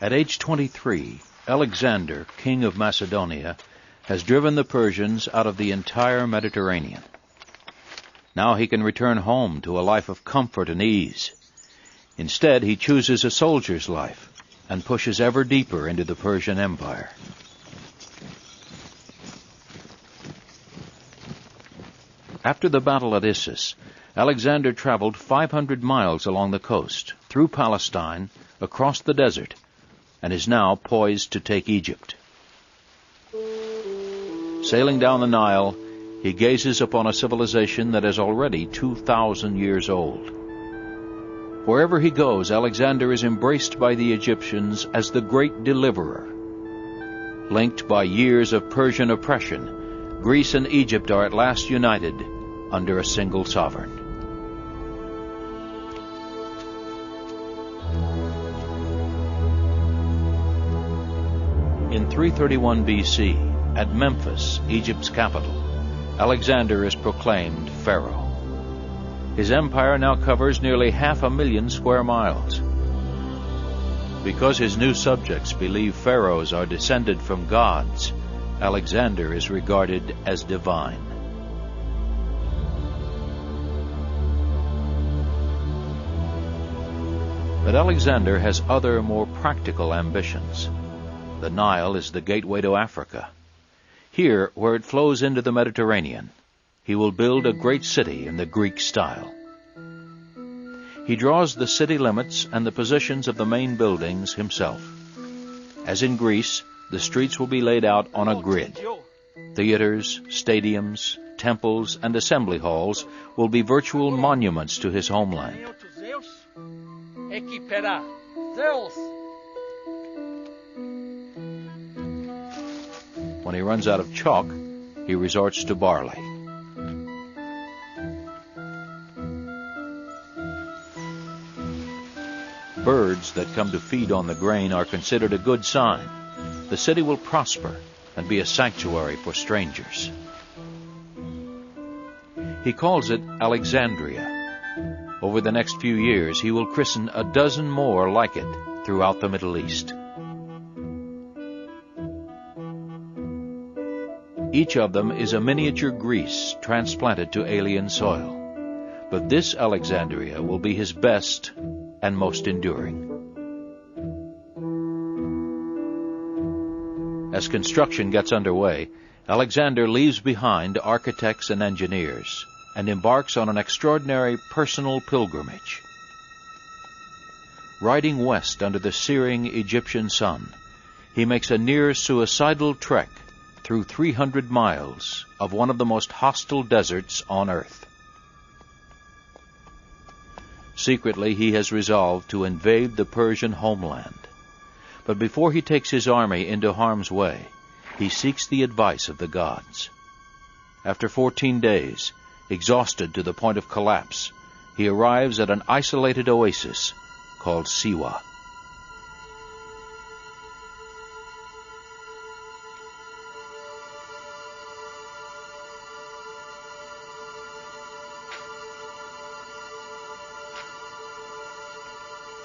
At age 23, Alexander, king of Macedonia, has driven the Persians out of the entire Mediterranean. Now he can return home to a life of comfort and ease. Instead, he chooses a soldier's life and pushes ever deeper into the Persian Empire. After the battle at Issus, Alexander traveled 500 miles along the coast, through Palestine, across the desert, and is now poised to take Egypt. Sailing down the Nile, he gazes upon a civilization that is already 2,000 years old. Wherever he goes, Alexander is embraced by the Egyptians as the great deliverer. Linked by years of Persian oppression, Greece and Egypt are at last united under a single sovereign. In 331 B.C., at Memphis, Egypt's capital, Alexander is proclaimed pharaoh. His empire now covers nearly 500,000 square miles. Because his new subjects believe pharaohs are descended from gods, Alexander is regarded as divine. But Alexander has other, more practical ambitions. The Nile is the gateway to Africa. Here, where it flows into the Mediterranean, he will build a great city in the Greek style. He draws the city limits and the positions of the main buildings himself. As in Greece, the streets will be laid out on a grid. Theaters, stadiums, temples, and assembly halls will be virtual monuments to his homeland. When he runs out of chalk, he resorts to barley. Birds that come to feed on the grain are considered a good sign. The city will prosper and be a sanctuary for strangers. He calls it Alexandria. Over the next few years, he will christen a dozen more like it throughout the Middle East. Each of them is a miniature Greece transplanted to alien soil. But this Alexandria will be his best and most enduring. As construction gets underway, Alexander leaves behind architects and engineers and embarks on an extraordinary personal pilgrimage. Riding west under the searing Egyptian sun, he makes a near-suicidal trek through 300 miles of one of the most hostile deserts on earth. Secretly, he has resolved to invade the Persian homeland. But before he takes his army into harm's way, he seeks the advice of the gods. After 14 days, exhausted to the point of collapse, he arrives at an isolated oasis called Siwa.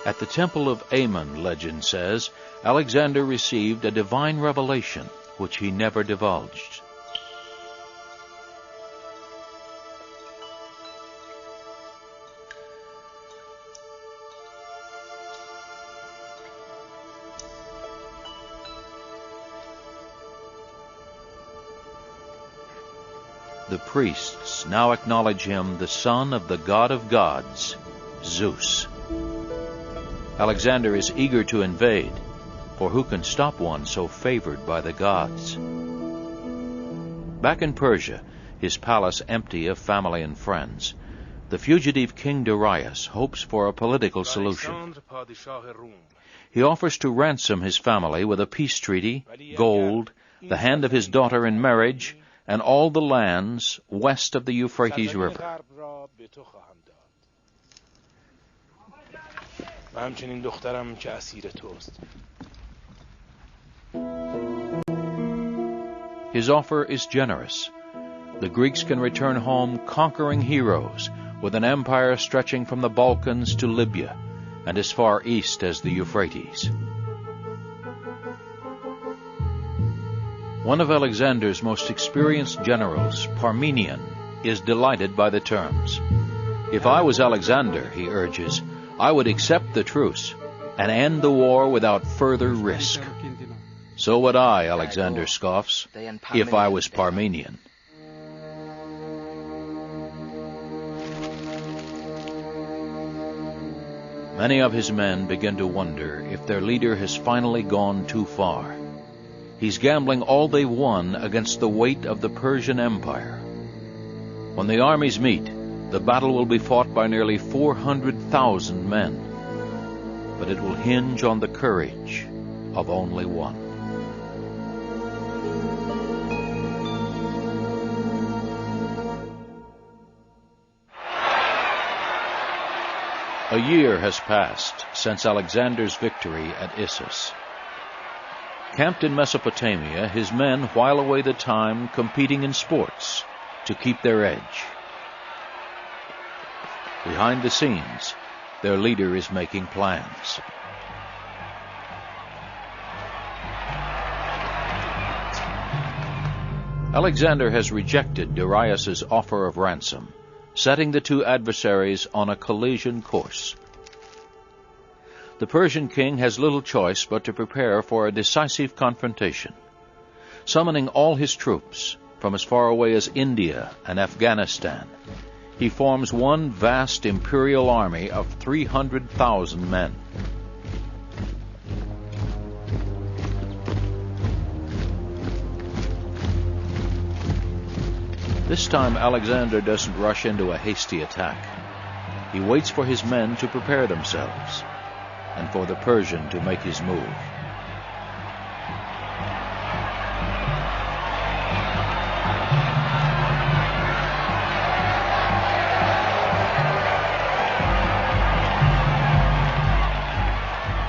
At the temple of Ammon, legend says, Alexander received a divine revelation which he never divulged. The priests now acknowledge him the son of the god of gods, Zeus. Alexander is eager to invade, for who can stop one so favored by the gods? Back in Persia, his palace empty of family and friends, the fugitive King Darius hopes for a political solution. He offers to ransom his family with a peace treaty, gold, the hand of his daughter in marriage, and all the lands west of the Euphrates River. His offer is generous. The Greeks can return home conquering heroes with an empire stretching from the Balkans to Libya and as far east as the Euphrates. One of Alexander's most experienced generals, Parmenion, is delighted by the terms. If I was Alexander, he urges, I would accept the truce and end the war without further risk. So would I, Alexander scoffs, if I was Parmenion. Many of his men begin to wonder if their leader has finally gone too far. He's gambling all they won against the weight of the Persian Empire. When the armies meet, the battle will be fought by nearly 400,000 men. But it will hinge on the courage of only one. A year has passed since Alexander's victory at Issus. Camped in Mesopotamia, his men while away the time competing in sports to keep their edge. Behind the scenes, their leader is making plans. Alexander has rejected Darius's offer of ransom, setting the two adversaries on a collision course. The Persian king has little choice but to prepare for a decisive confrontation. Summoning all his troops from as far away as India and Afghanistan, he forms one vast imperial army of 300,000 men. This time Alexander doesn't rush into a hasty attack. He waits for his men to prepare themselves, and for the Persian to make his move.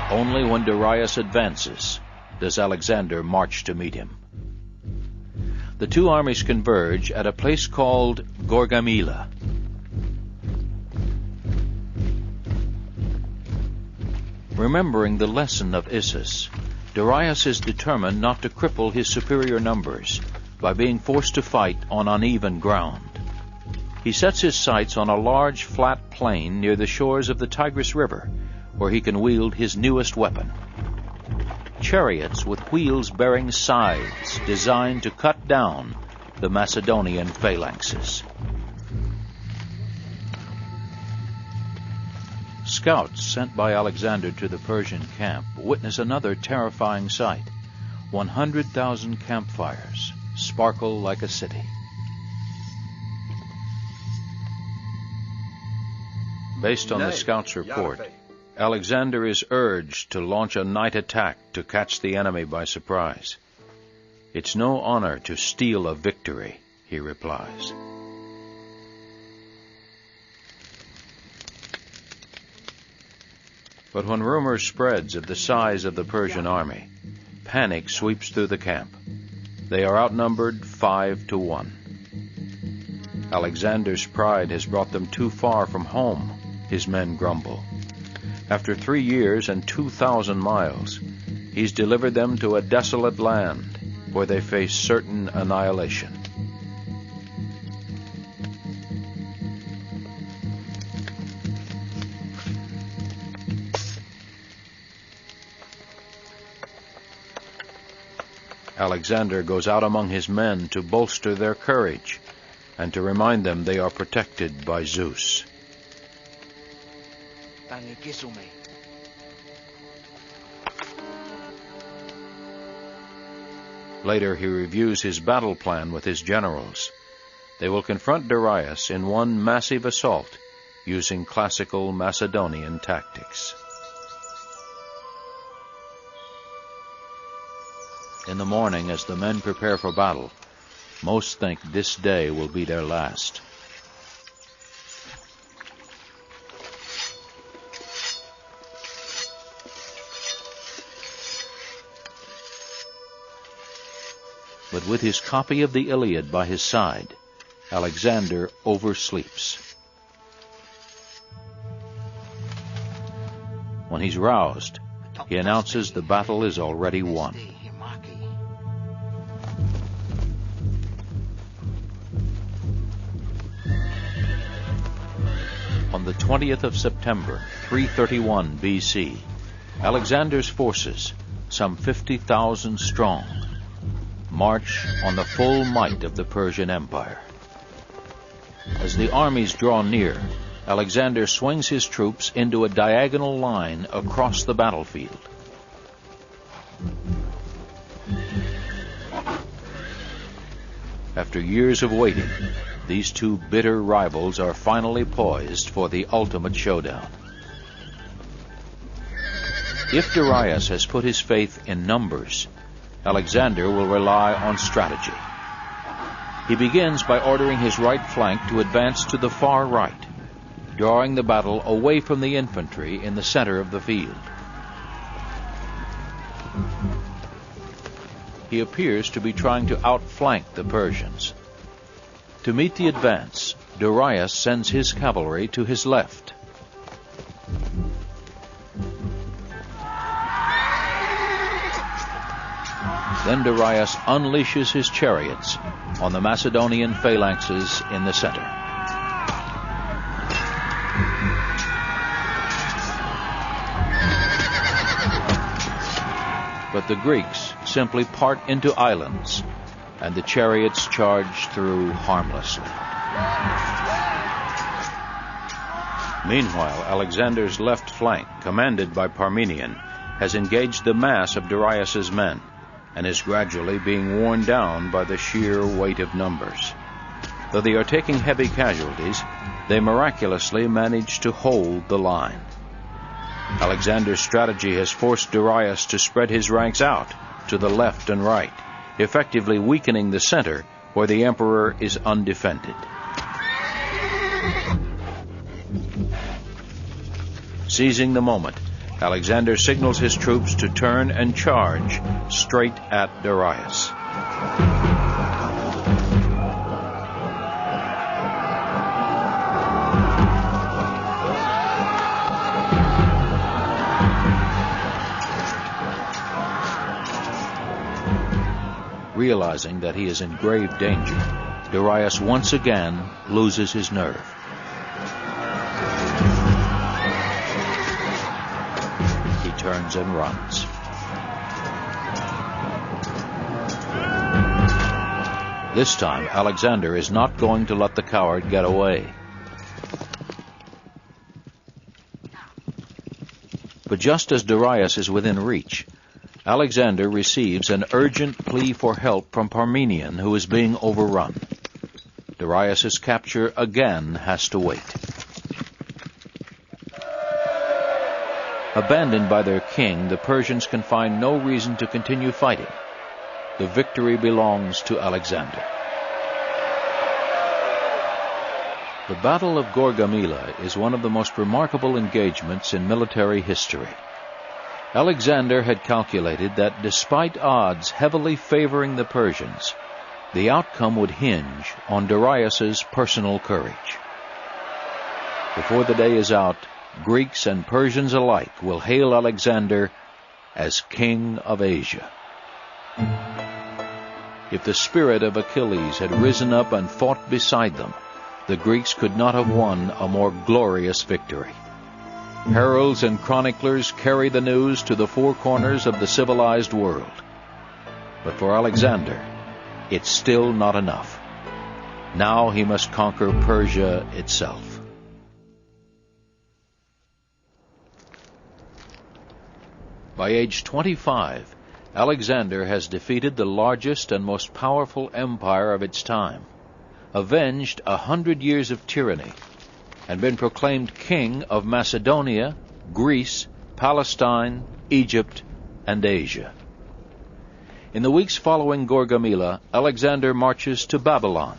Only when Darius advances does Alexander march to meet him. The two armies converge at a place called Gorgamila. Remembering the lesson of Issus, Darius is determined not to cripple his superior numbers by being forced to fight on uneven ground. He sets his sights on a large flat plain near the shores of the Tigris River, where he can wield his newest weapon. Chariots with wheels bearing scythes designed to cut down the Macedonian phalanxes. Scouts sent by Alexander to the Persian camp witness another terrifying sight. 100,000 campfires sparkle like a city. Based on the scouts' report, Alexander is urged to launch a night attack to catch the enemy by surprise. It's no honor to steal a victory, he replies. But when rumor spreads of the size of the Persian army, panic sweeps through the camp. They are outnumbered 5 to 1. Alexander's pride has brought them too far from home, his men grumble. After 3 years and 2,000 miles, he's delivered them to a desolate land where they face certain annihilation. Alexander goes out among his men to bolster their courage and to remind them they are protected by Zeus. Later he reviews his battle plan with his generals. They will confront Darius in one massive assault using classical Macedonian tactics. In the morning, as the men prepare for battle, most think this day will be their last. But with his copy of the Iliad by his side, Alexander oversleeps. When he's roused, he announces the battle is already won. On the 20th of September, 331 BC, Alexander's forces, some 50,000 strong, march on the full might of the Persian Empire. As the armies draw near, Alexander swings his troops into a diagonal line across the battlefield. After years of waiting, these two bitter rivals are finally poised for the ultimate showdown. If Darius has put his faith in numbers, Alexander will rely on strategy. He begins by ordering his right flank to advance to the far right, drawing the battle away from the infantry in the center of the field. He appears to be trying to outflank the Persians. To meet the advance, Darius sends his cavalry to his left. Then Darius unleashes his chariots on the Macedonian phalanxes in the center. But the Greeks simply part into islands, and the chariots charge through harmlessly. Meanwhile, Alexander's left flank, commanded by Parmenion, has engaged the mass of Darius's men, and is gradually being worn down by the sheer weight of numbers. Though they are taking heavy casualties, they miraculously manage to hold the line. Alexander's strategy has forced Darius to spread his ranks out to the left and right, effectively weakening the center where the emperor is undefended. Seizing the moment, Alexander signals his troops to turn and charge straight at Darius. Realizing that he is in grave danger, Darius once again loses his nerve. Turns and runs. This time, Alexander is not going to let the coward get away. But just as Darius is within reach, Alexander receives an urgent plea for help from Parmenion, who is being overrun. Darius's capture again has to wait. Abandoned by their king, the Persians can find no reason to continue fighting. The victory belongs to Alexander. The Battle of Gaugamela is one of the most remarkable engagements in military history. Alexander had calculated that despite odds heavily favoring the Persians, the outcome would hinge on Darius's personal courage. Before the day is out, Greeks and Persians alike will hail Alexander as King of Asia. If the spirit of Achilles had risen up and fought beside them, the Greeks could not have won a more glorious victory. Heralds and chroniclers carry the news to the four corners of the civilized world. But for Alexander, it's still not enough. Now he must conquer Persia itself. By age 25, Alexander has defeated the largest and most powerful empire of its time, avenged 100 years of tyranny, and been proclaimed king of Macedonia, Greece, Palestine, Egypt, and Asia. In the weeks following Gaugamela, Alexander marches to Babylon,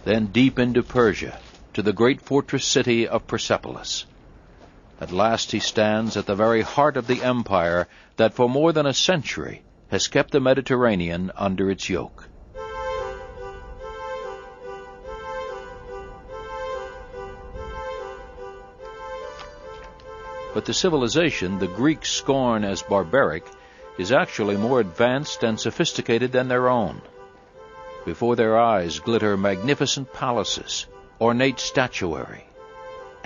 then deep into Persia, to the great fortress city of Persepolis. At last he stands at the very heart of the empire that for more than a century has kept the Mediterranean under its yoke. But the civilization the Greeks scorn as barbaric is actually more advanced and sophisticated than their own. Before their eyes glitter magnificent palaces, ornate statuary,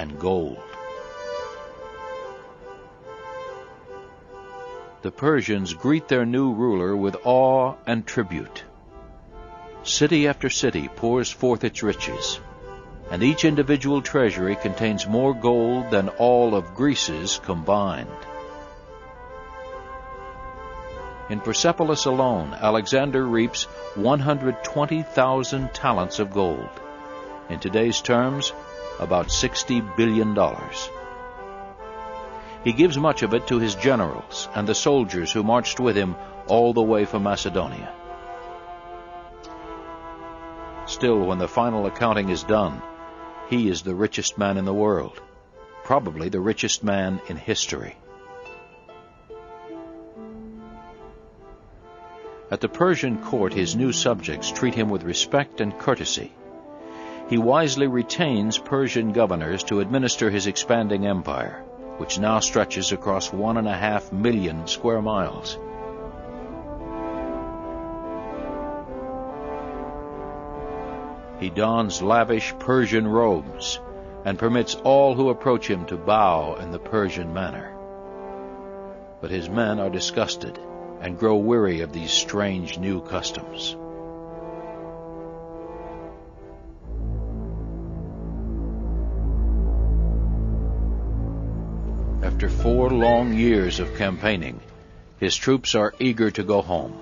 and gold. The Persians greet their new ruler with awe and tribute. City after city pours forth its riches, and each individual treasury contains more gold than all of Greece's combined. In Persepolis alone, Alexander reaps 120,000 talents of gold. In today's terms, about $60 billion. He gives much of it to his generals and the soldiers who marched with him all the way from Macedonia. Still, when the final accounting is done, he is the richest man in the world, probably the richest man in history. At the Persian court, his new subjects treat him with respect and courtesy. He wisely retains Persian governors to administer his expanding empire, which now stretches across 1.5 million square miles. He dons lavish Persian robes and permits all who approach him to bow in the Persian manner. But his men are disgusted and grow weary of these strange new customs. After 4 long years of campaigning, his troops are eager to go home.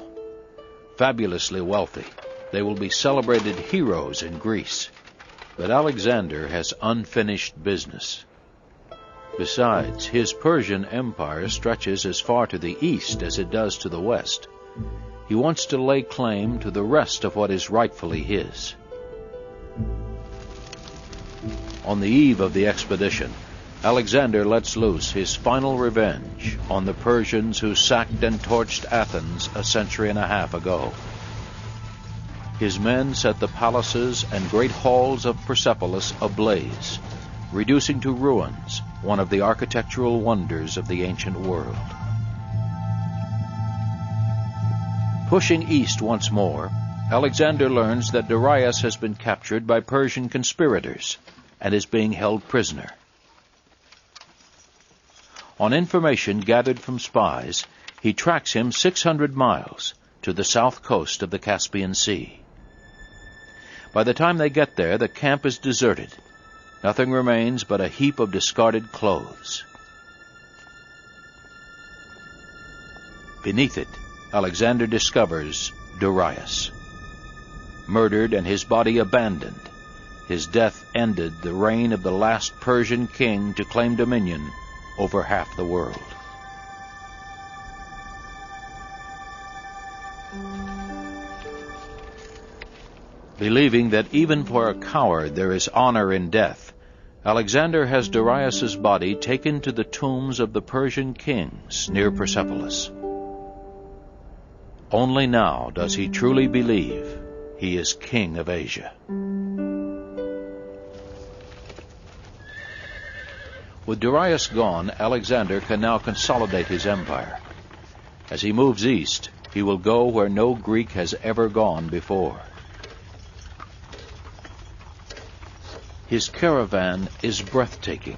Fabulously wealthy, they will be celebrated heroes in Greece. But Alexander has unfinished business. Besides, his Persian empire stretches as far to the east as it does to the west. He wants to lay claim to the rest of what is rightfully his. On the eve of the expedition, Alexander lets loose his final revenge on the Persians who sacked and torched Athens a century and a half ago. His men set the palaces and great halls of Persepolis ablaze, reducing to ruins one of the architectural wonders of the ancient world. Pushing east once more, Alexander learns that Darius has been captured by Persian conspirators and is being held prisoner. On information gathered from spies, he tracks him 600 miles to the south coast of the Caspian Sea. By the time they get there, the camp is deserted. Nothing remains but a heap of discarded clothes. Beneath it, Alexander discovers Darius. Murdered and his body abandoned, his death ended the reign of the last Persian king to claim dominion over half the world. Believing that even for a coward there is honor in death, Alexander has Darius's body taken to the tombs of the Persian kings near Persepolis. Only now does he truly believe he is king of Asia. With Darius gone, Alexander can now consolidate his empire. As he moves east, he will go where no Greek has ever gone before. His caravan is breathtaking.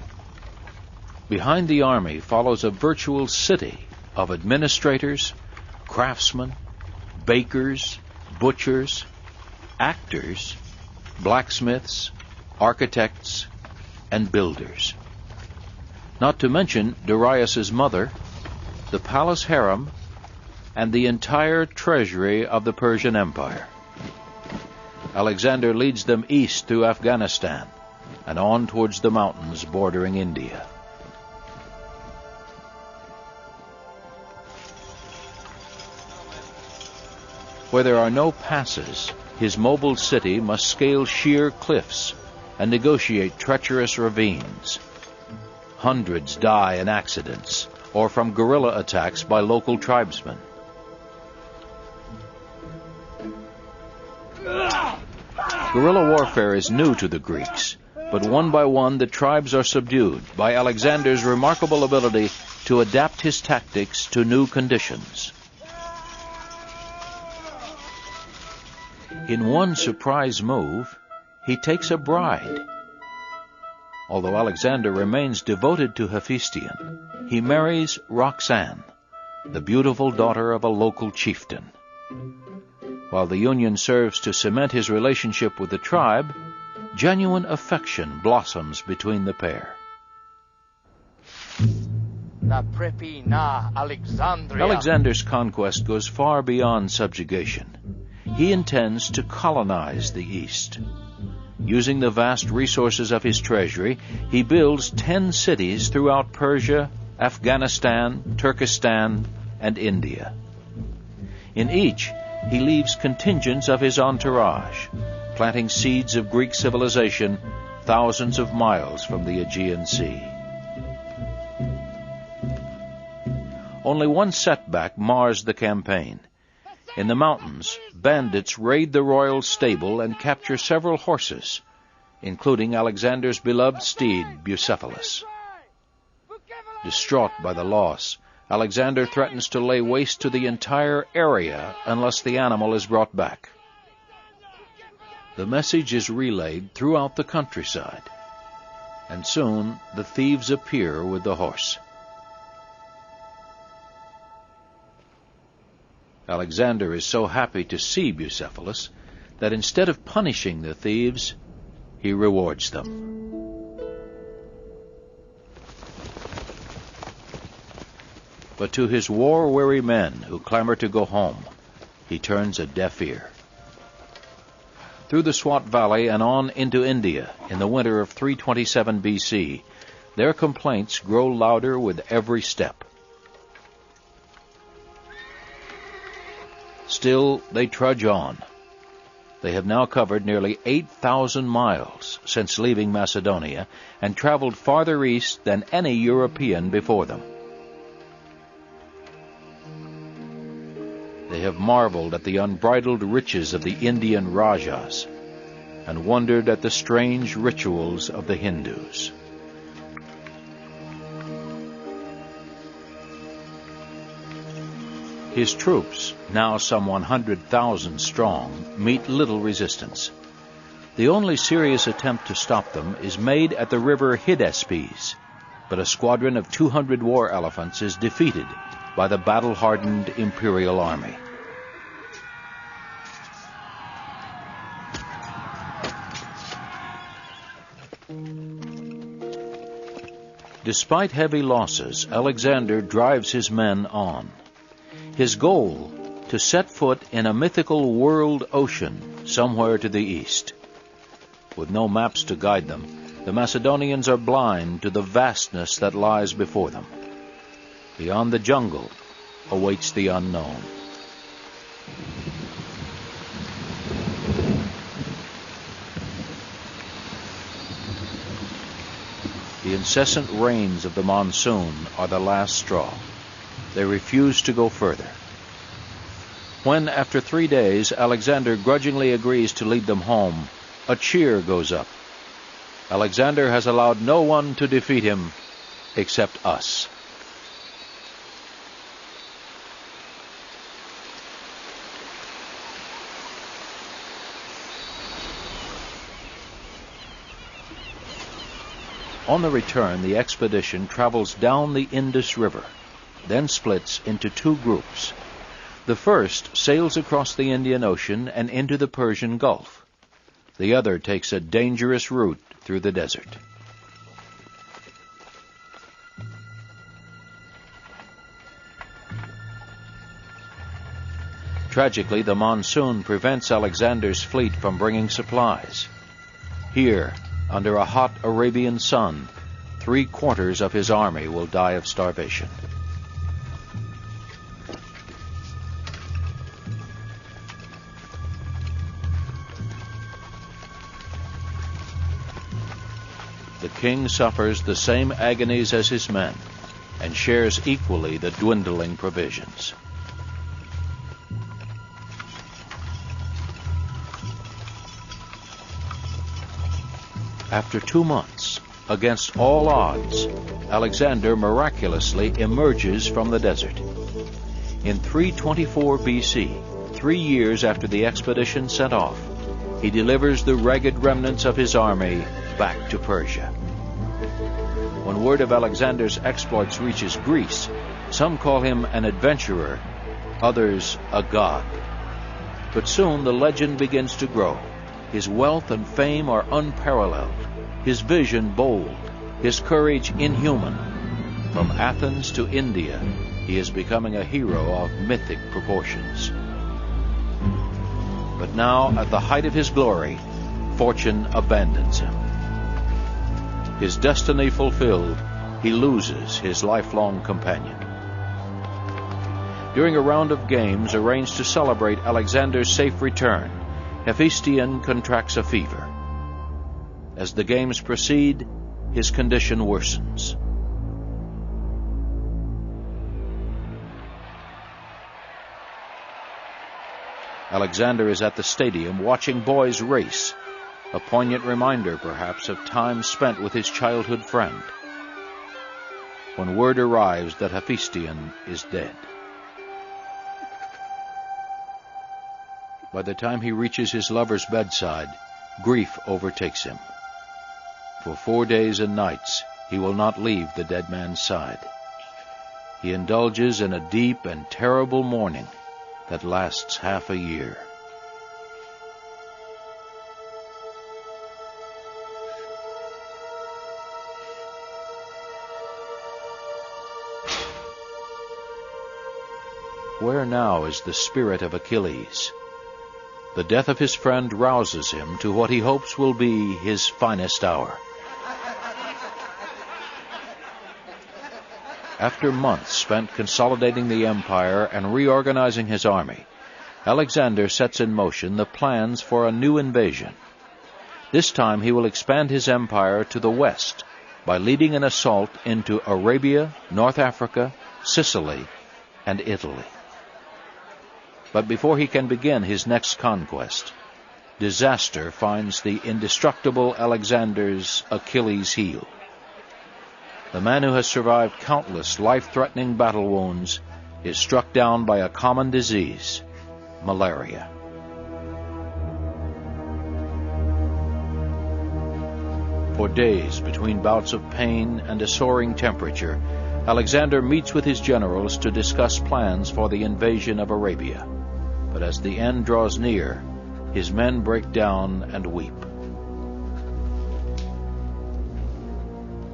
Behind the army follows a virtual city of administrators, craftsmen, bakers, butchers, actors, blacksmiths, architects, and builders. Not to mention Darius's mother, the palace harem, and the entire treasury of the Persian Empire. Alexander leads them east through Afghanistan and on towards the mountains bordering India. Where there are no passes, his mobile city must scale sheer cliffs and negotiate treacherous ravines. Hundreds die in accidents or from guerrilla attacks by local tribesmen. Guerrilla warfare is new to the Greeks, but one by one the tribes are subdued by Alexander's remarkable ability to adapt his tactics to new conditions. In one surprise move, he takes a bride. although Alexander remains devoted to Hephaestion, he marries Roxanne, the beautiful daughter of a local chieftain. While the union serves to cement his relationship with the tribe, genuine affection blossoms between the pair. Alexander's conquest goes far beyond subjugation. He intends to colonize the East. Using the vast resources of his treasury, he builds 10 cities throughout Persia, Afghanistan, Turkestan, and India. In each, he leaves contingents of his entourage, planting seeds of Greek civilization thousands of miles from the Aegean Sea. Only one setback mars the campaign. In the mountains, bandits raid the royal stable and capture several horses, including Alexander's beloved steed, Bucephalus. Distraught by the loss, Alexander threatens to lay waste to the entire area unless the animal is brought back. The message is relayed throughout the countryside, and soon the thieves appear with the horse. Alexander is so happy to see Bucephalus that instead of punishing the thieves, he rewards them. But to his war-weary men who clamor to go home, he turns a deaf ear. Through the Swat Valley and on into India in the winter of 327 B.C., their complaints grow louder with every step. Still, they trudge on. They have now covered nearly 8,000 miles since leaving Macedonia and traveled farther east than any European before them. They have marveled at the unbridled riches of the Indian Rajas and wondered at the strange rituals of the Hindus. His troops, now some 100,000 strong, meet little resistance. The only serious attempt to stop them is made at the river Hydaspes, but a squadron of 200 war elephants is defeated by the battle-hardened imperial army. Despite heavy losses, Alexander drives his men on. His goal, to set foot in a mythical world ocean somewhere to the east. With no maps to guide them, the Macedonians are blind to the vastness that lies before them. Beyond the jungle awaits the unknown. The incessant rains of the monsoon are the last straw. They refuse to go further. When, after 3 days, Alexander grudgingly agrees to lead them home, a cheer goes up. Alexander has allowed no one to defeat him except us. On the return, the expedition travels down the Indus River, then splits into 2 groups. The first sails across the Indian Ocean and into the Persian Gulf. The other takes a dangerous route through the desert. Tragically, the monsoon prevents Alexander's fleet from bringing supplies. Here, under a hot Arabian sun, 3/4 of his army will die of starvation. The king suffers the same agonies as his men and shares equally the dwindling provisions. After 2 months, against all odds, Alexander miraculously emerges from the desert. In 324 BC, 3 years after the expedition set off, he delivers the ragged remnants of his army back to Persia. When word of Alexander's exploits reaches Greece, some call him an adventurer, others a god. But soon the legend begins to grow. His wealth and fame are unparalleled, his vision bold, his courage inhuman. From Athens to India, he is becoming a hero of mythic proportions. But now, at the height of his glory, fortune abandons him. His destiny fulfilled, he loses his lifelong companion. During a round of games arranged to celebrate Alexander's safe return, Hephaestion contracts a fever. As the games proceed, his condition worsens. Alexander is at the stadium watching boys race, a poignant reminder, perhaps, of time spent with his childhood friend, when word arrives that Hephaestion is dead. By the time he reaches his lover's bedside, grief overtakes him. For 4 days and nights he will not leave the dead man's side. He indulges in a deep and terrible mourning that lasts half a year. Where now is the spirit of Achilles? The death of his friend rouses him to what he hopes will be his finest hour. After months spent consolidating the empire and reorganizing his army, Alexander sets in motion the plans for a new invasion. This time he will expand his empire to the west by leading an assault into Arabia, North Africa, Sicily, and Italy. But before he can begin his next conquest, disaster finds the indestructible Alexander's Achilles heel. The man who has survived countless life-threatening battle wounds is struck down by a common disease, malaria. For days, between bouts of pain and a soaring temperature, Alexander meets with his generals to discuss plans for the invasion of Arabia. But as the end draws near, his men break down and weep.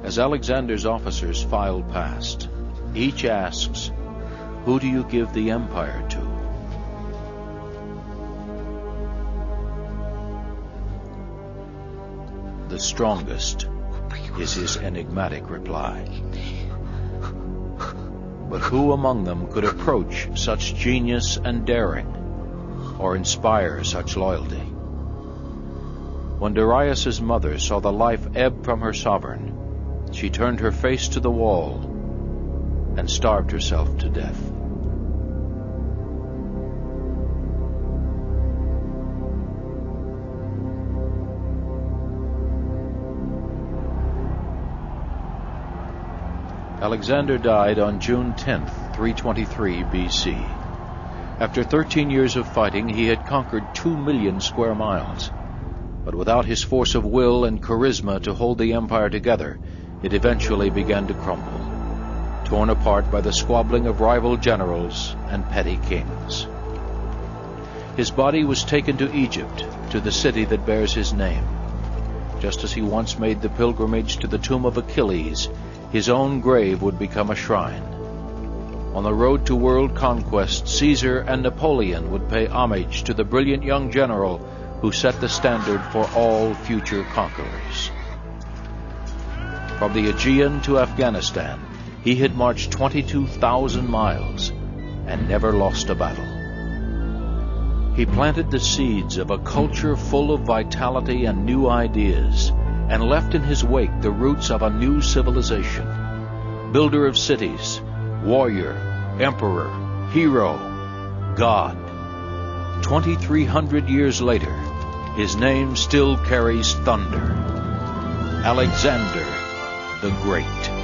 As Alexander's officers file past, each asks, "Who do you give the empire to?" "The strongest," is his enigmatic reply. But who among them could approach such genius and daring, or inspire such loyalty? When Darius's mother saw the life ebb from her sovereign, she turned her face to the wall and starved herself to death. Alexander died on June 10th, 323 BC. After 13 years of fighting, he had conquered 2 million square miles. But without his force of will and charisma to hold the empire together, it eventually began to crumble, torn apart by the squabbling of rival generals and petty kings. His body was taken to Egypt, to the city that bears his name. Just as he once made the pilgrimage to the tomb of Achilles, his own grave would become a shrine. On the road to world conquest, Caesar and Napoleon would pay homage to the brilliant young general who set the standard for all future conquerors. From the Aegean to Afghanistan, he had marched 22,000 miles and never lost a battle. He planted the seeds of a culture full of vitality and new ideas, and left in his wake the roots of a new civilization. Builder of cities, warrior, emperor, hero, god. 2,300 years later, his name still carries thunder. Alexander the Great.